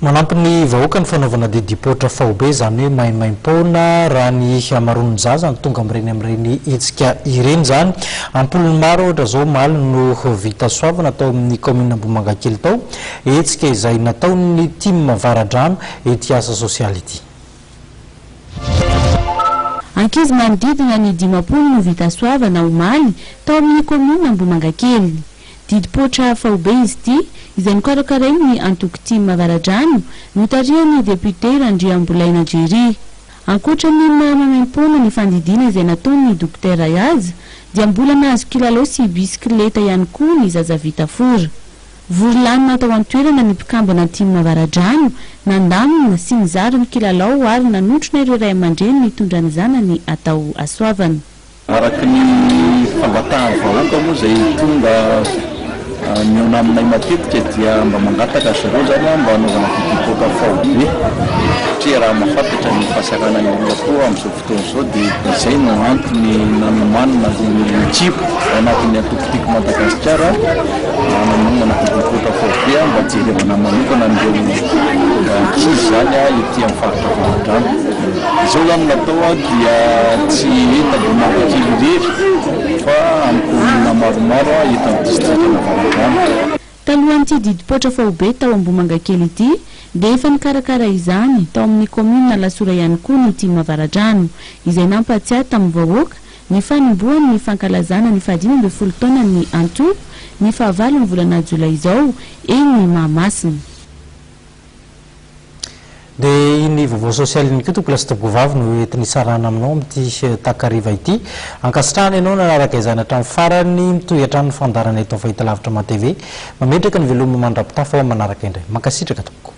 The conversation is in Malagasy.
Manampy vahoaka ny fanaovana didipotra faobe zany hoe maimaim-pona raha ny hamaron'ny zaza tonga amin'ireny hetsika ireny zany ampolony maro ohatra zao maly no vita soavana atao amin'ny commune Ambohimangakely tao hetsika izay nataon'ny team Varadrano ety asa sosialy ity. Ankizy manodidina ny 50 no vita soavana omaly tao amin'ny commune Ambohimangakely. Didipotra faobe izy ity izay nikarakarainy antoko team Varadrano notarihan'ny député Randriambolaina Jerry. Ankoatran'ny maimaim-pona ny fandidiana izay nataon'ny dokotera Ayazy dia mbola nahazo kilalao sy bisikileta ihany koa ny zaza vita fora. Vory lanina tao an-toerana ny mpikambana team Varadrano nandamina sy nizary ny kilalao ary nanotrona ireo ray aman-dreny mitondra ny zanany atao asoavana. Araky ny fambatahana vahoaka moa izay tonga miona aminay matetika dia mba mangataka zareo zany mba hanaovana didipotra faobe satria raha mahafantatra ny fahasiarana ny olona koa amin'izao fotoana izao dia izay no antony nanomanina ny jipo anatin'ny atokotiko Madagasikara nanomanana didipotra faobe mba jerevana manokana an'ireo ankizy zany ety amin'ny faritra Varadrano. Izao zany natao dia tsy Ambohimangakely irery fa amina maromaro eto amin'ny district Varadrano. Talohan'ity didipotra faobe tao Ambohimangakely ity dia efa nikarakara izany tao amin'ny commune Lasora ihany koa ny team Varadrano izay nampatsiahy tamin'ny vahoaka ny fanombohany ny fankalazana ny 15 taona ny Anto ny 9 volana Jolay izao eny Mahamasina. Dia iny vaovao sosialy ny toko lasa tabovavy no entiny sarana aminao amin'ity takariva ity ankasitrahana ianao nanaraka izany hatramin'ny farany mitohy hatrany fandarana eto Fahitalavitra Ma TV mametraka ny veloma mandrapitafa ao manaraka indray mankasitraka tompoko.